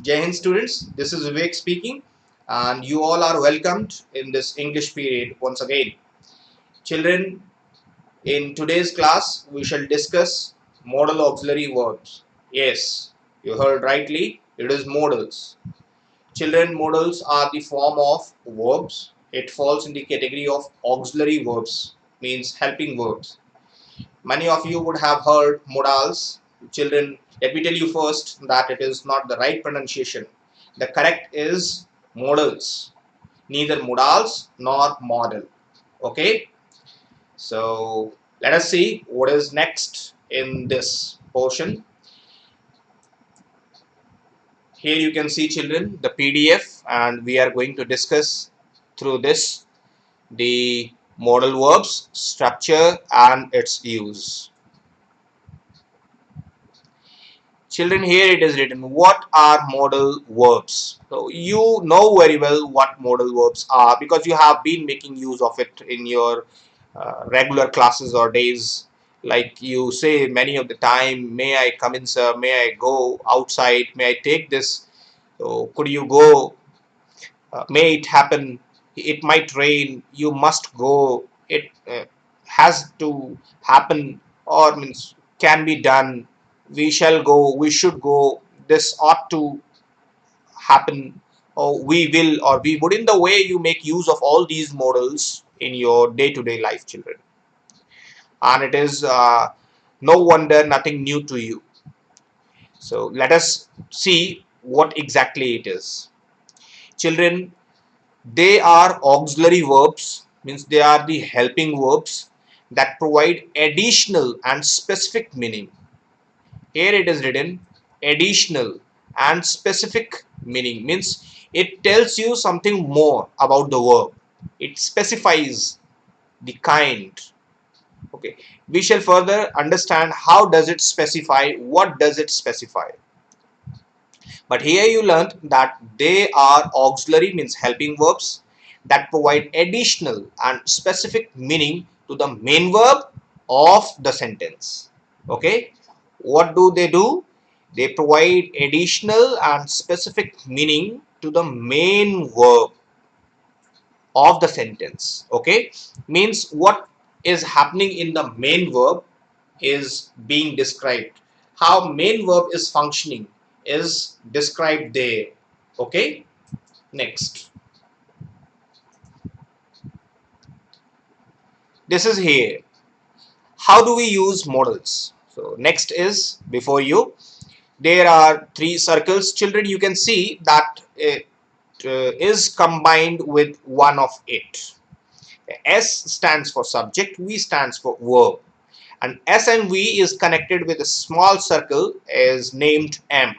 Jai Hind students, this is Vivek speaking, and you all are welcomed in this English period once again. Children, in today's class, we shall discuss modal auxiliary verbs. Yes, you heard rightly, it is modals. Children, modals are the form of verbs. It falls in the category of auxiliary verbs, means helping verbs. Many of you would have heard modals. Children, let me tell you first that it is not the right pronunciation. The correct is modals, neither modals nor model. Okay, so let us see what is next in this portion. Here you can see, children, the PDF, and we are going to discuss through this the modal verbs, structure, and its use. Children, here it is written, what are modal verbs? So you know very well what modal verbs are because you have been making use of it in your regular classes or days. Like you say many of the time, may I come in, sir? May I go outside? May I take this? So could you go? May it happen? It might rain. You must go. It has to happen, or means can be done. We shall go. We should go. This ought to happen, or we will, or we would. In the way you make use of all these modals in your day-to-day life, children, and it is no wonder nothing new to you. So let us see what exactly it is, children. They are auxiliary verbs, means they are the helping verbs that provide additional and specific meaning. Here it is written additional and specific meaning, means it tells you something more about the verb. It specifies the kind. Okay, we shall further understand how does it specify, what does it specify. But here you learned that they are auxiliary, means helping verbs that provide additional and specific meaning to the main verb of the sentence. Okay, what do? They provide additional and specific meaning to the main verb of the sentence. Okay, means what is happening in the main verb is being described. How main verb is functioning is described there. Okay, next. This is here. How do we use modals? So next is before you. There are three circles, children. You can see that it is combined with one of it. S stands for subject, V stands for verb, and S and V is connected with a small circle is named M.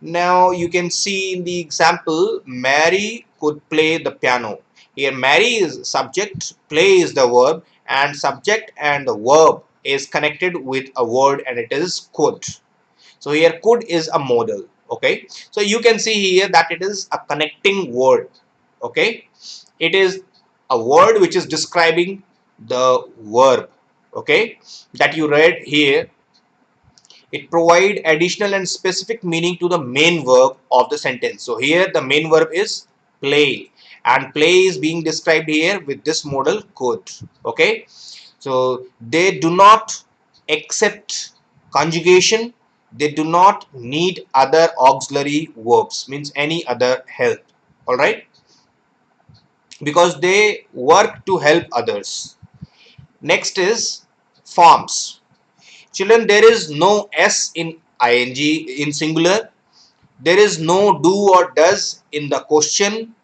Now you can see in the example, Mary could play the piano. Here Mary is subject, play is the verb, and subject and the verb is connected with a word and it is could. So here could is a modal. Okay, so you can see here that it is a connecting word. Okay, it is a word which is describing the verb. Okay, that you read here. It provides additional and specific meaning to the main verb of the sentence. So here the main verb is play, and play is being described here with this modal could. Okay, so they do not accept conjugation. They do not need other auxiliary verbs, means any other help. All right, because they work to help others. Next is forms. Children, there is no S in ing in singular. There is no do or does in the question.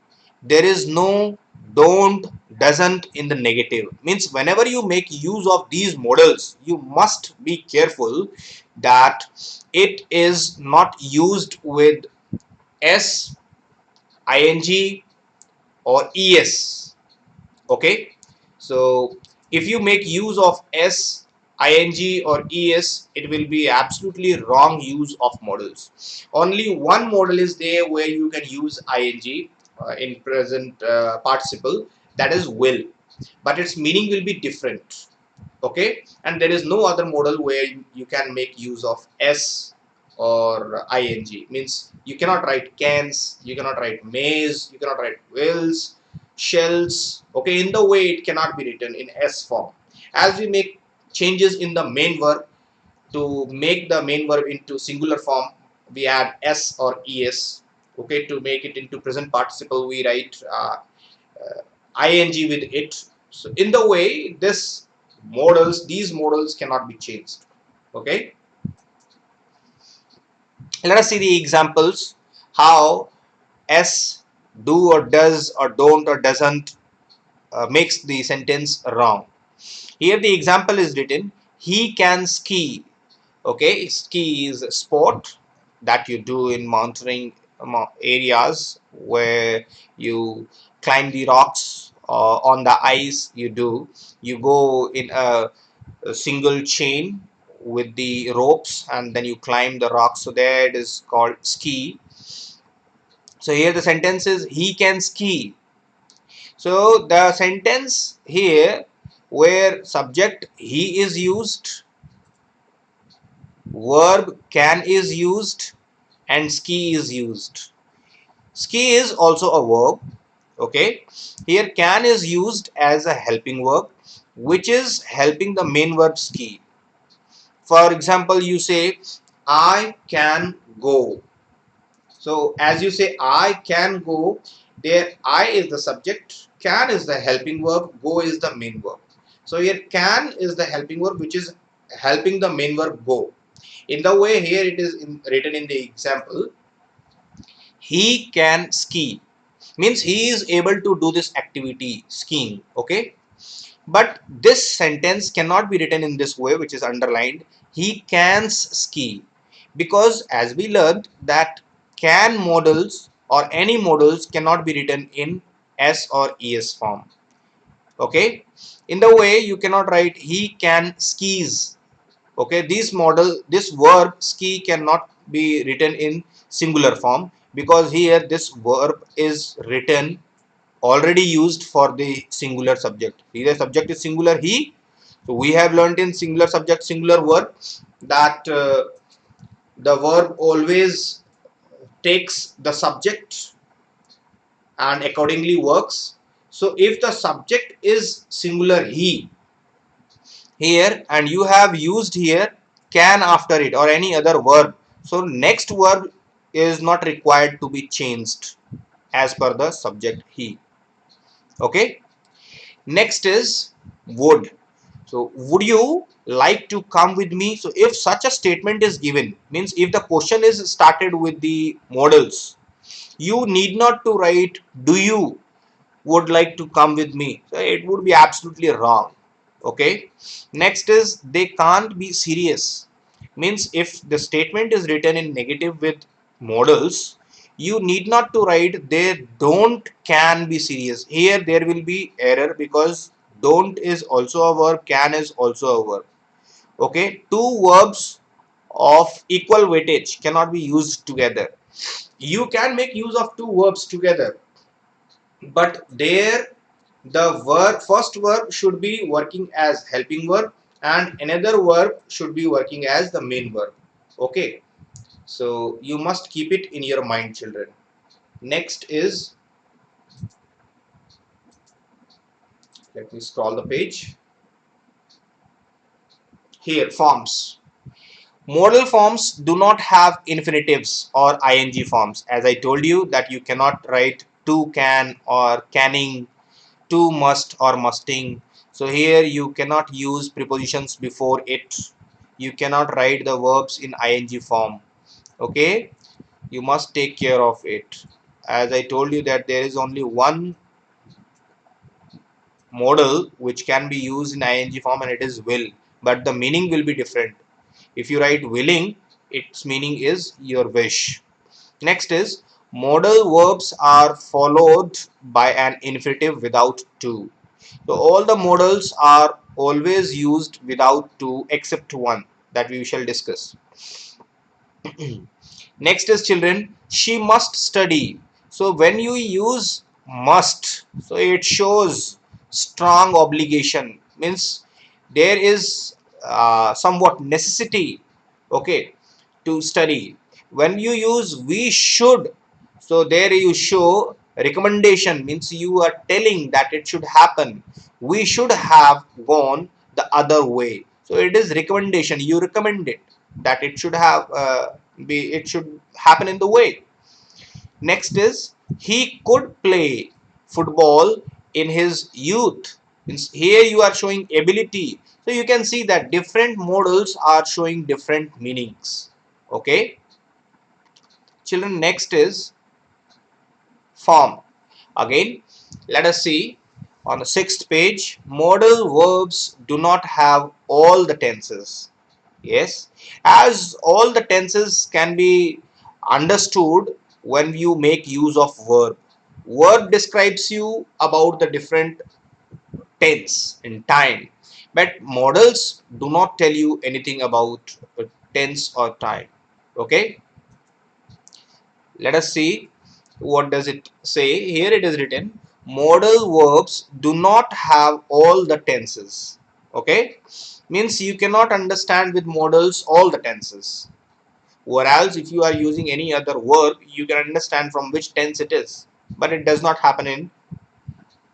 There is no don't, doesn't in the negative. Means whenever you make use of these modals, you must be careful that it is not used with S, ing or es. Okay, so if you make use of S, ing or es, it will be absolutely wrong use of modals. Only one modal is there where you can use ing in present participle, that is will, but its meaning will be different. Okay, and there is no other modal where you can make use of S or ing. Means you cannot write cans, you cannot write maze, you cannot write wills, shells. Okay, in the way it cannot be written in s form. As we make changes in the main verb, to make the main verb into singular form, we add s or es. Okay, to make it into present participle, we write ing with it. So in the way, these modals cannot be changed. Okay, let us see the examples how s, do or does or don't or doesn't makes the sentence wrong. Here the example is written, he can ski. Okay, ski is a sport that you do in mountain areas where you climb the rocks on the ice. You go in a single chain with the ropes and then you climb the rocks. So there it is called ski. So here the sentence is he can ski. So the sentence here where subject he is used, verb can is used, and ski is used. Ski is also a verb. Okay, here can is used as a helping verb which is helping the main verb ski. For example, you say I can go. So as you say I can go, there I is the subject, can is the helping verb, go is the main verb. So here can is the helping verb which is helping the main verb go. In the way here it is written in the example, he can ski, means he is able to do this activity skiing. Okay, but this sentence cannot be written in this way which is underlined, he can ski, because as we learned that can modals or any modals cannot be written in s or es form. Okay, in the way you cannot write he can skis. Okay, this verb ski cannot be written in singular form because here this verb is written already used for the singular subject. Either subject is singular he. So we have learned in singular subject singular verb that the verb always takes the subject and accordingly works. So if the subject is singular he here and you have used here can after it or any other verb, so next verb is not required to be changed as per the subject he. Okay, next is would. So would you like to come with me? So if such a statement is given, means if the question is started with the modals, you need not to write do you would like to come with me. So it would be absolutely wrong. Okay, next is they can't be serious, means if the statement is written in negative with modals, you need not to write they don't can be serious. Here there will be error because don't is also a verb, can is also a verb. Okay, two verbs of equal weightage cannot be used together. You can make use of two verbs together, but there the first verb should be working as helping verb and another verb should be working as the main verb. Okay, so you must keep it in your mind, children. Next is, let me scroll the page. Here, forms. Modal forms do not have infinitives or ing forms. As I told you that you cannot write to can or canning, to must or musting. So here you cannot use prepositions before it. You cannot write the verbs in ing form. Okay, you must take care of it. As I told you that there is only one modal which can be used in ing form and it is will, but the meaning will be different. If you write willing, its meaning is your wish. Next is modal verbs are followed by an infinitive without to. So all the modals are always used without to except one that we shall discuss. Next is children, she must study. So when you use must, so it shows strong obligation, means there is somewhat necessity. Okay, to study. When you use we should, so there you show recommendation, means you are telling that it should happen. We should have gone the other way. So it is recommendation. You recommend it that it should have it should happen in the way. Next is he could play football in his youth. Means here you are showing ability. So you can see that different modals are showing different meanings. Okay, children, next is form. Again, let us see on the 6th page. Modal verbs do not have all the tenses. Yes, as all the tenses can be understood when you make use of verb. Verb describes you about the different tense in time, but modals do not tell you anything about tense or time. Okay, let us see what does it say. Here it is written, modal verbs do not have all the tenses. Okay, means you cannot understand with modals all the tenses, whereas if you are using any other verb you can understand from which tense it is, but it does not happen in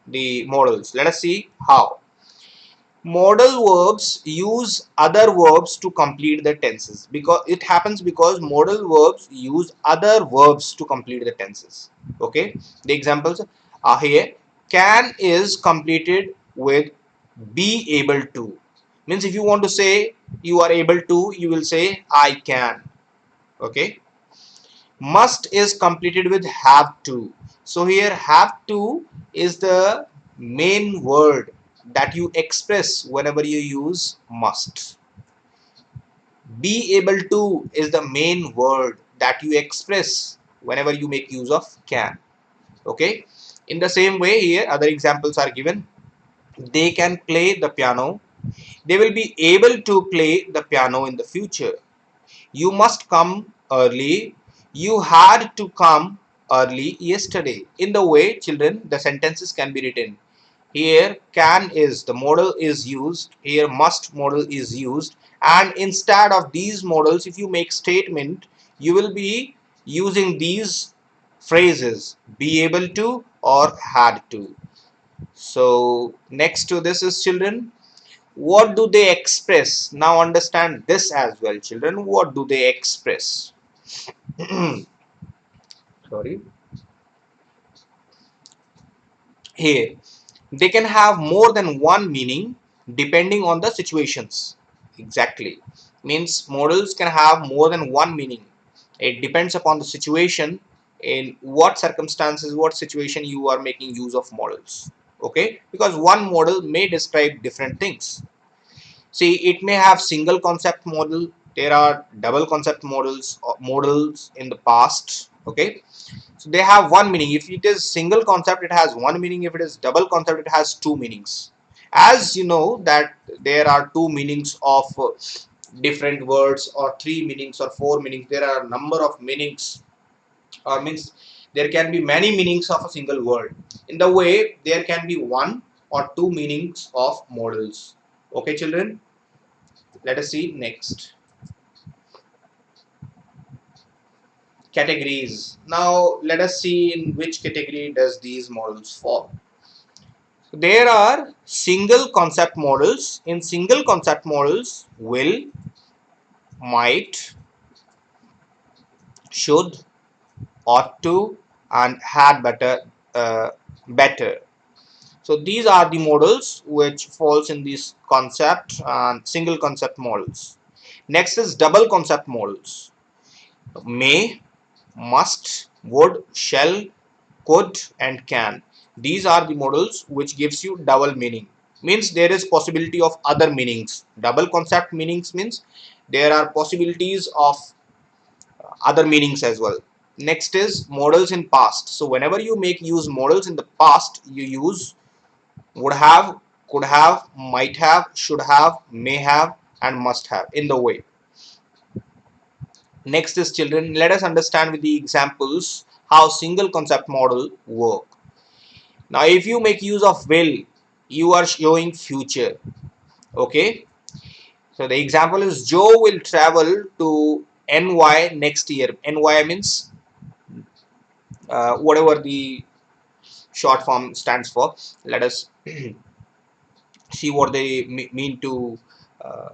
the modals. Let us see how. Modal verbs use other verbs to complete the tenses, because it happens because modal verbs use other verbs to complete the tenses. Okay, the examples are here. Can is completed with be able to, means if you want to say you are able to, you will say I can. Okay, must is completed with have to. So here have to is the main word that you express whenever you use must. Be able to is the main word that you express whenever you make use of can. Okay, in the same way here other examples are given. They can play the piano. They will be able to play the piano in the future. You must come early. You had to come early yesterday. In the way, children, the sentences can be written. Here, can is the modal is used. Here, must modal is used. And instead of these modals, if you make statement, you will be using these phrases, be able to or had to. So, next to this is, children, what do they express? Now understand this as well, children. What do they express? Sorry. Here, they can have more than one meaning depending on the situations. Exactly. Means modals can have more than one meaning. It depends upon the situation, in what circumstances, what situation you are making use of modals. Okay, because one modal may describe different things. See, it may have single concept modal. There are double concept modals or modals in the past. Okay, so they have one meaning. If it is single concept, it has one meaning. If it is double concept, it has two meanings. As you know that there are two meanings of different words, or three meanings, or four meanings. There are a number of meanings, or means there can be many meanings of a single word. In the way, there can be one or two meanings of modals. Okay, children. Let us see next. Categories. Now let us see in which category does these models fall. There are single concept models. In single concept models, will, might, should, ought to, and had better, better. So these are the models which falls in this concept and single concept models. Next is double concept models. May, must, would, shall, could, and can. These are the modals which gives you double meaning. Means there is possibility of other meanings. Double concept meanings means there are possibilities of other meanings as well. Next is modals in past. So whenever you make use modals in the past, you use would have, could have, might have, should have, may have, and must have in the way. Next is, children, let us understand with the examples how single concept model work. Now if you make use of will, you are showing future. Okay, so the example is Joe will travel to NY next year. NY means whatever the short form stands for. Let us see what they mean to uh,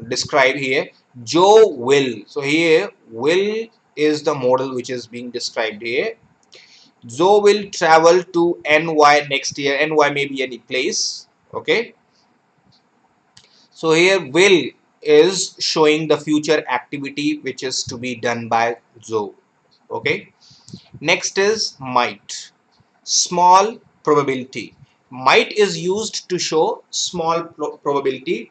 describe here. Joe will. So here will is the modal which is being described here. Joe will travel to NY next year. NY may be any place. Okay. So here will is showing the future activity which is to be done by Joe. Okay. Next is might. Small probability. Might is used to show small probability,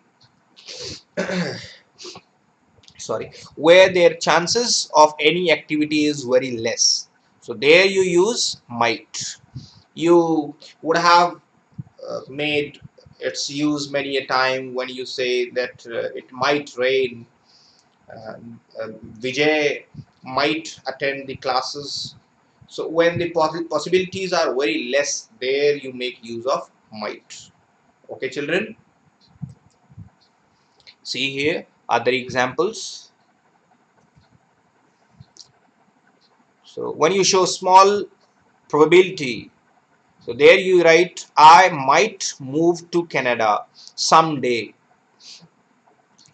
sorry, where their chances of any activity is very less. So there you use might. You would have made its use many a time when you say that it might rain, uh, uh, Vijay might attend the classes. So when the possibilities are very less, there you make use of might. Okay, children. See here other examples. So when you show small probability, so there you write I might move to Canada someday.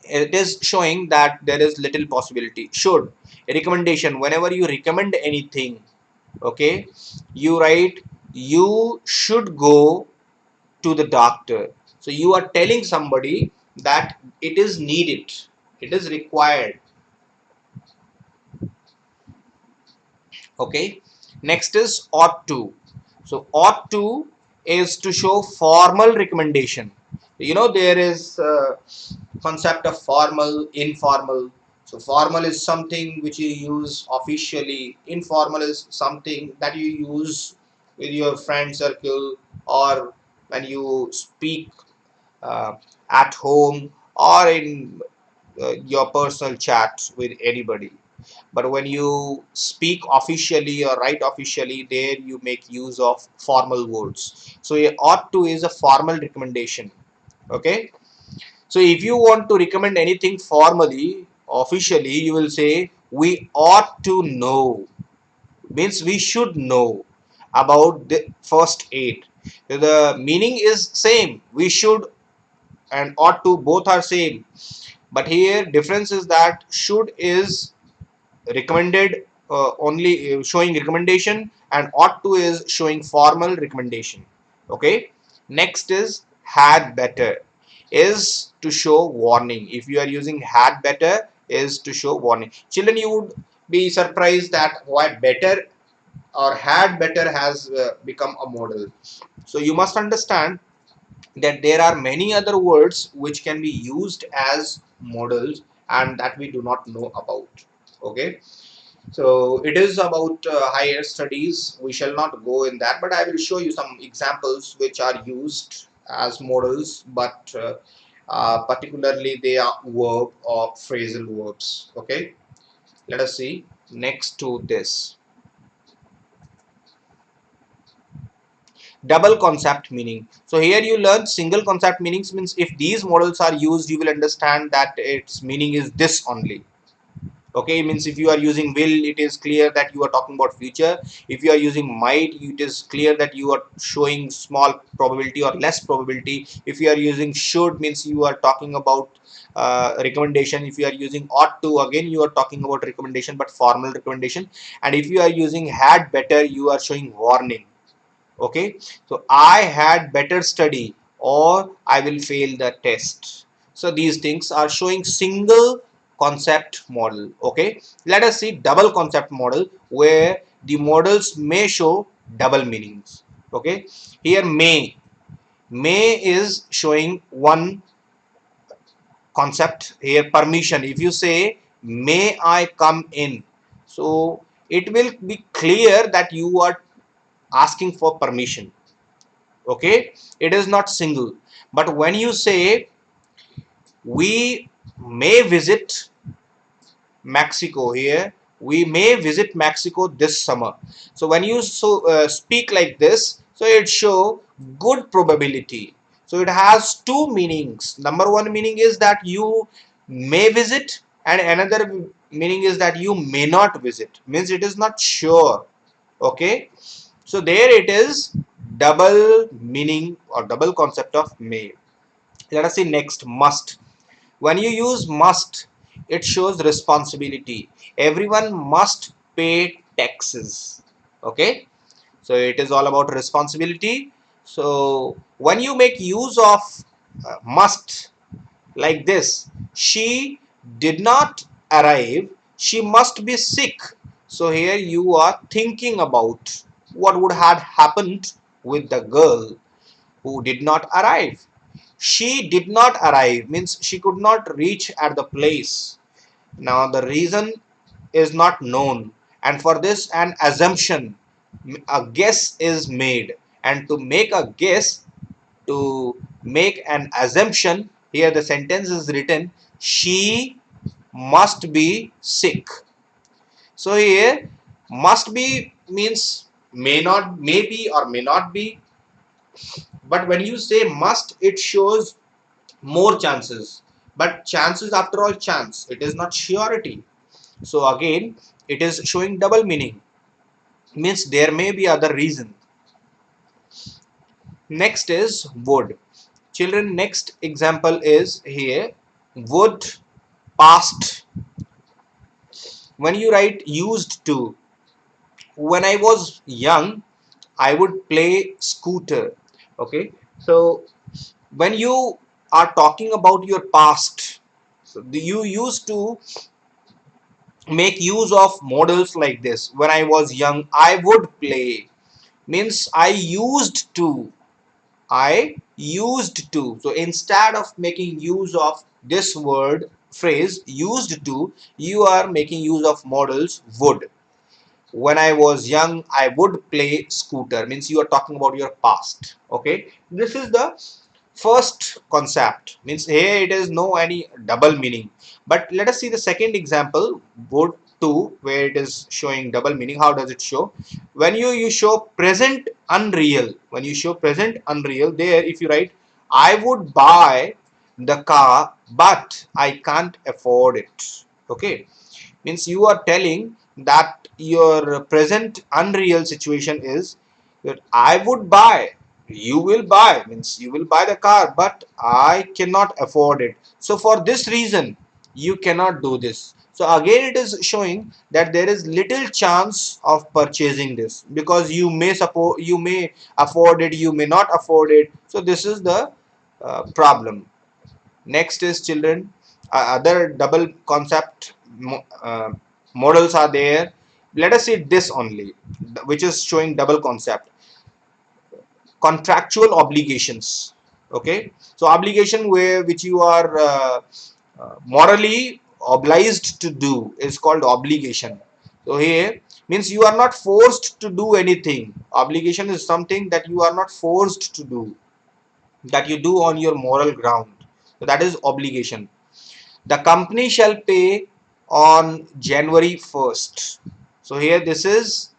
It is showing that there is little possibility. Should, a recommendation, whenever you recommend anything, okay, you write you should go to the doctor. So you are telling somebody that it is needed, it is required. Okay. Next is ought to. So ought to is to show formal recommendation. You know there is concept of formal, informal. So formal is something which you use officially. Informal is something that you use with your friend circle, or when you speak uh, at home, or in your personal chats with anybody. But when you speak officially or write officially, there you make use of formal words. So a ought to is a formal recommendation. Okay. So if you want to recommend anything formally, officially, you will say we ought to know. Means we should know about the first aid. The meaning is same. We should and ought to both are same. But here difference is that should is recommended, only showing recommendation, and ought to is showing formal recommendation. Okay. Next is had better is to show warning. If you are using had better is to show warning. Children, you would be surprised that why better or had better has become a modal. So you must understand that there are many other words which can be used as modals and that we do not know about. Okay. So it is about higher studies. We shall not go in that, but I will show you some examples which are used as modals, but particularly they are verb or phrasal verbs. Okay, let us see next to this. Double concept meaning. So here you learn single concept meanings, means if these modals are used, you will understand that its meaning is this only. Okay, means if you are using will, it is clear that you are talking about future. If you are using might, it is clear that you are showing small probability or less probability. If you are using should, means you are talking about recommendation. If you are using ought to, again you are talking about recommendation, but formal recommendation. And if you are using had better, you are showing warning. Okay, so I had better study or I will fail the test. So these things are showing single concept model. Okay, let us see double concept model, where the models may show double meanings. Okay, here may is showing one concept. Here permission, if you say may I come in, so it will be clear that you are asking for permission. Okay, it is not single. But when you say we may visit Mexico, here we may visit Mexico this summer. So when you speak like this, so it show good probability. So it has two meanings. Number one meaning is that you may visit, and another meaning is that you may not visit, means it is not sure. Okay, so there it is double meaning or double concept of may. Let us see next, must. When you use must, it shows responsibility. Everyone must pay taxes. Okay, so it is all about responsibility. So when you make use of must like this, she did not arrive, she must be sick. So here you are thinking about what would have happened with the girl who did not arrive. She did not arrive means she could not reach at the place. Now the reason is not known, and for this an assumption, a guess is made. And to make a guess, to make an assumption, here the sentence is written, she must be sick. So here must be means may not, may be or may not be, but when you say must, it shows more chances. But chances, after all, chance, it is not surety. So again it is showing double meaning, means there may be other reason. Next is would. Children, next example is here would past. When you write used to, when I was young I would play scooter. Okay, so when you are talking about your past, so you used to make use of models like this. When I was young I would play, means I used to. So instead of making use of this word phrase used to, you are making use of models would. When I was young I would play scooter, means you are talking about your past. Okay, this is the first concept, means here it is no any double meaning. But let us see the second example, would to, where it is showing double meaning. How does it show? When you show present unreal, when you show present unreal, there if you write I would buy the car but I can't afford it. Okay, means you are telling that your present unreal situation is that I would buy, you will buy, means you will buy the car but I cannot afford it. So for this reason you cannot do this. So again it is showing that there is little chance of purchasing this, because you may support, you may afford it, you may not afford it. So this is the problem. Next is children, other double concept models are there. Let us see this only, which is showing double concept, contractual obligations. Okay, so obligation where which you are morally obliged to do is called obligation. So here means you are not forced to do anything. Obligation is something that you are not forced to do, that you do on your moral ground. So that is obligation. The company shall pay on January 1st. So here this is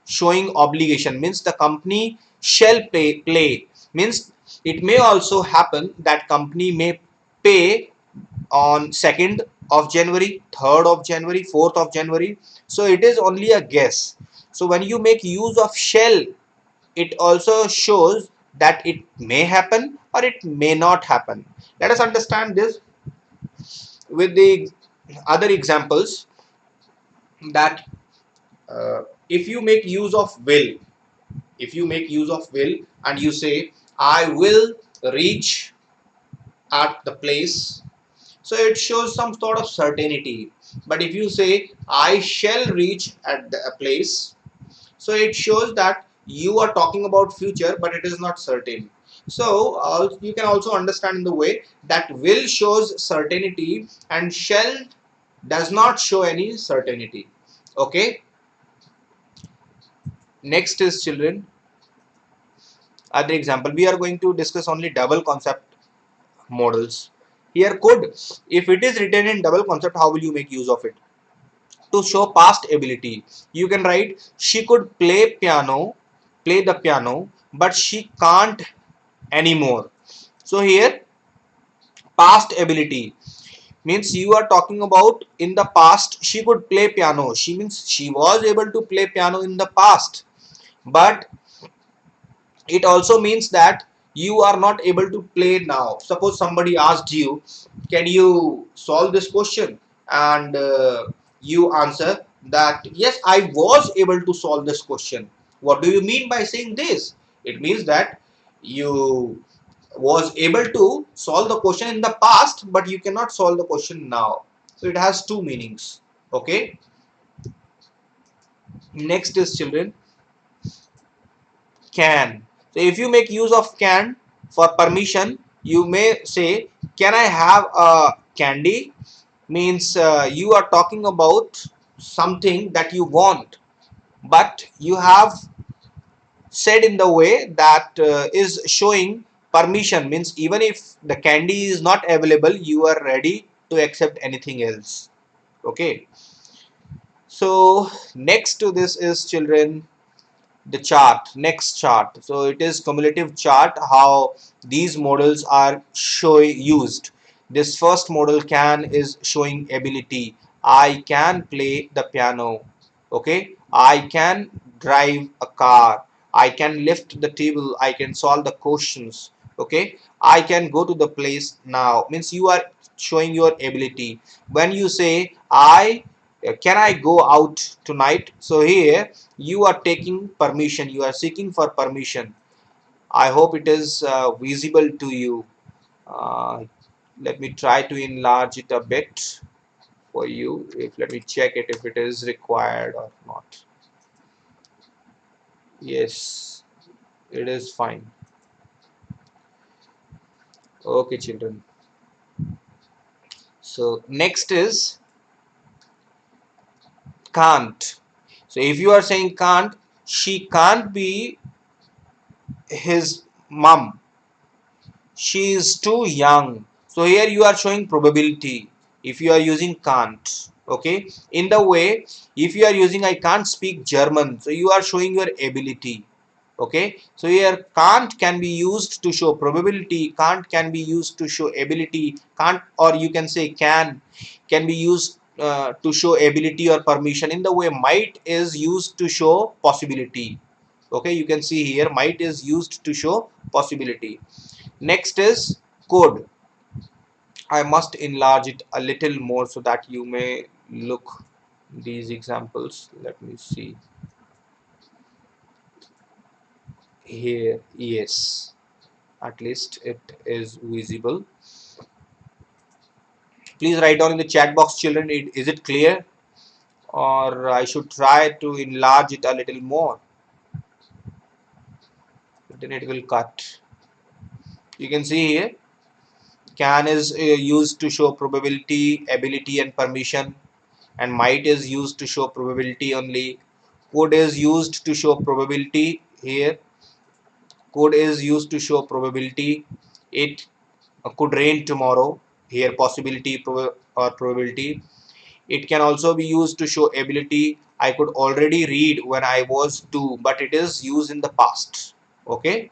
showing obligation, means the company shall play, means it may also happen that company may pay on 2nd of January, 3rd of January, 4th of January. So it is only a guess. So when you make use of shall, it also shows that it may happen or it may not happen. Let us understand this with the other examples, that if you make use of will, if you make use of will and you say I will reach at the place, so it shows some sort of certainty. But if you say I shall reach at the place, so it shows that you are talking about future but it is not certain. So you can also understand in the way that will shows certainty and shall does not show any certainty. Okay, next is children, other example. We are going to discuss only double concept models. Here could, if it is written in double concept, how will you make use of it? To show past ability, you can write she could play the piano but she can't anymore. So here past ability, means you are talking about in the past she could play piano. She means she was able to play piano in the past. But it also means that you are not able to play now. Suppose somebody asked you, can you solve this question, and you answer that yes, I was able to solve this question. What do you mean by saying this? It means that you was able to solve the question in the past, but you cannot solve the question now. So it has two meanings. Okay. Next is, children, can. So if you make use of can for permission, you may say, can I have a candy? Means you are talking about something that you want, but you have said in the way that is showing permission. Means even if the candy is not available, you are ready to accept anything else. Okay. So next to this is, children, the chart. Next chart. So it is cumulative chart, how these models are used. This first model, can, is showing ability. I can play the piano. Okay. I can drive a car. I can lift the table. I can solve the questions. Okay. I can go to the place now. Means you are showing your ability. When you say can I go out tonight? So here you are taking permission, you are seeking for permission. I hope it is visible to you. uh, Let me try to enlarge it a bit for you. If let me check it if it is required or not. Yes, it is fine. Okay, children. So next is can't. So if you are saying can't, she can't be his mom, she is too young. So here you are showing probability if you are using can't. Okay. In the way, if you are using I can't speak German, so you are showing your ability. Okay. So here can't can be used to show probability, can't can be used to show ability, can't, or you can say can be used to show ability or permission. In the way, might is used to show possibility. Okay. You can see here might is used to show possibility. Next is code. I must enlarge it a little more so that you may look these examples. Let me see here. Yes, at least it is visible. Please write down in the chat box, children, is it clear, or I should try to enlarge it a little more? Then it will cut. You can see here can is used to show probability, ability and permission, and might is used to show probability only. Could is used to show probability here. Could is used to show probability. It could rain tomorrow. Here possibility or probability. It can also be used to show ability. I could already read when I was 2, but it is used in the past. Okay.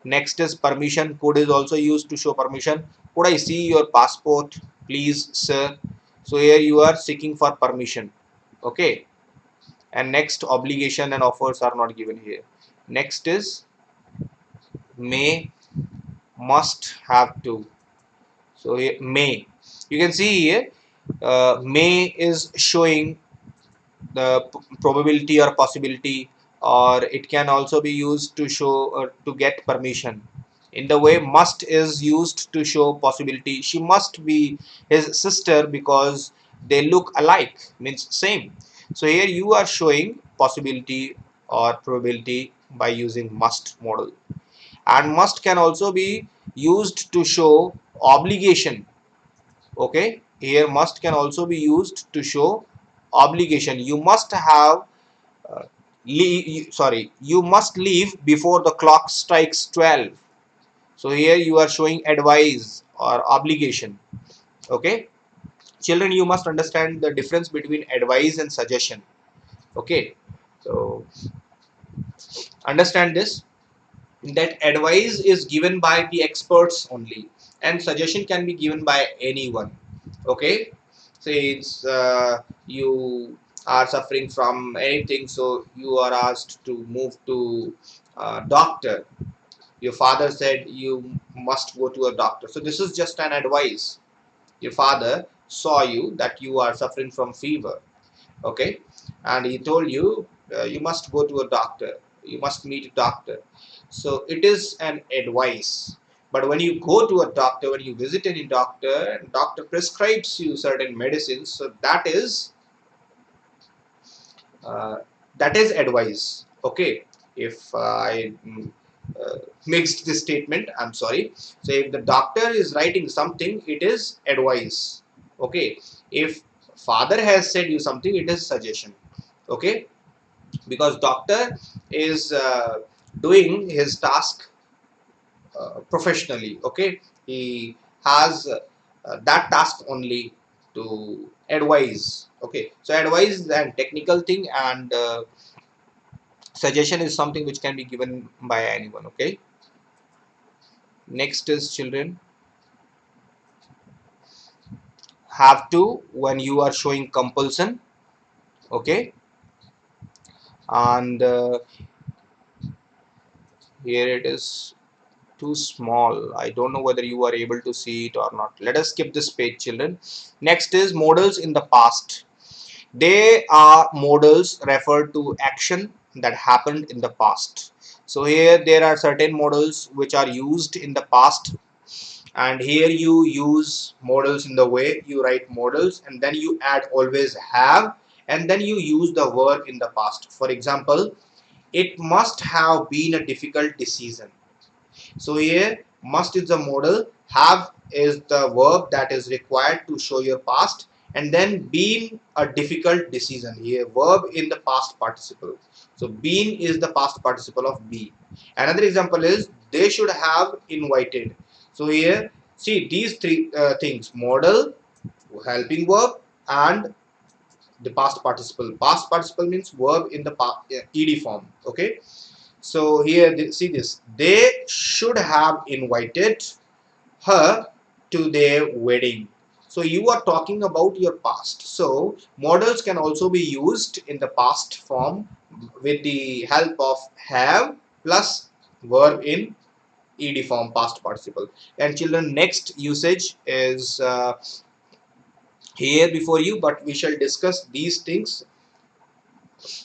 Next is permission. Could is also used to show permission. Could I see your passport, please, sir? So here you are seeking for permission. Okay. And next, obligation and offers are not given here. Next is may, must, have to. So here, may, you can see here may is showing the probability or possibility, or it can also be used to show to get permission. In the way, must is used to show possibility. She must be his sister because they look alike, means same. So here you are showing possibility or probability by using must model. And must can also be used to show obligation. Okay. Here must can also be used to show obligation. You must have you must leave before the clock strikes 12. So here you are showing advice or obligation. Okay. Children, you must understand the difference between advice and suggestion. Okay. So understand this, that advice is given by the experts only, and suggestion can be given by anyone. Okay, since you are suffering from anything, so you are asked to move to doctor. Your father said you must go to a doctor, so this is just an advice. Your father saw you that you are suffering from fever, okay, and he told you you must go to a doctor, you must meet a doctor. So it is an advice. But when you go to a doctor, when you visit any doctor, and doctor prescribes you certain medicines, so uh, that is advice. Okay, if I mixed this statement, I'm sorry. So if the doctor is writing something, it is advice. Okay, if father has said you something, it is suggestion. Okay, because doctor is doing his task professionally. Okay, he has that task only to advise. Okay, so advice is a technical thing, and suggestion is something which can be given by anyone. Okay, next is children, have to when you are showing compulsion. Okay, and here it is too small. I don't know whether you are able to see it or not. Let us skip this page, children. Next is modals in the past. They are modals referred to action that happened in the past. So here there are certain modals which are used in the past, and here you use modals in the way you write modals, and then you add always have, and then you use the verb in the past. For example, it must have been a difficult decision. So here must is the modal, have is the verb that is required to show your past, and then been a difficult decision. Here verb in the past participle. So been is the past participle of be. Another example is they should have invited. So here see these three things: modal, helping verb, and the past participle. Past participle means verb in the ed form. Okay, so here, see this. They should have invited her to their wedding. So you are talking about your past. So modals can also be used in the past form with the help of have plus verb in ed form, past participle. And children, next usage is here before you, but we shall discuss these things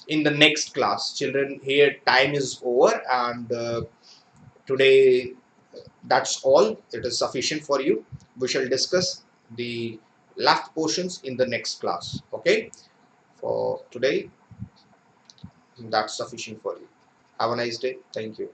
in the next class. Children, here time is over, and today that's all. It is sufficient for you. We shall discuss the left portions in the next class. Okay, for today that's sufficient for you. Have a nice day. Thank you.